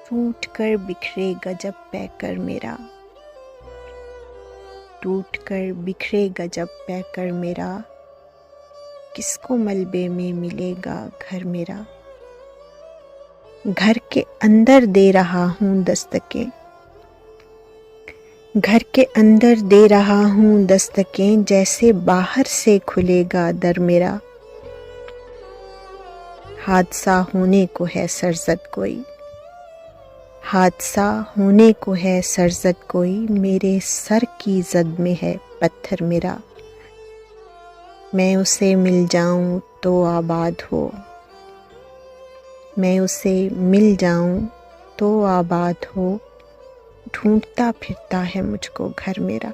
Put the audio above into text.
टूट कर बिखरेगा जब पैकर मेरा, टूट कर बिखरेगा जब पैकर मेरा, किसको मलबे में मिलेगा घर मेरा। घर के अंदर दे रहा हूँ दस्तकें, घर के अंदर दे रहा हूँ दस्तकें, जैसे बाहर से खुलेगा दर मेरा। हादसा होने को है सरजद कोई, हादसा होने को है सरजद कोई, मेरे सर की जद में है पत्थर मेरा। मैं उसे मिल जाऊं तो आबाद हो, मैं उसे मिल जाऊं तो आबाद हो, ढूंढता फिरता है मुझको घर मेरा।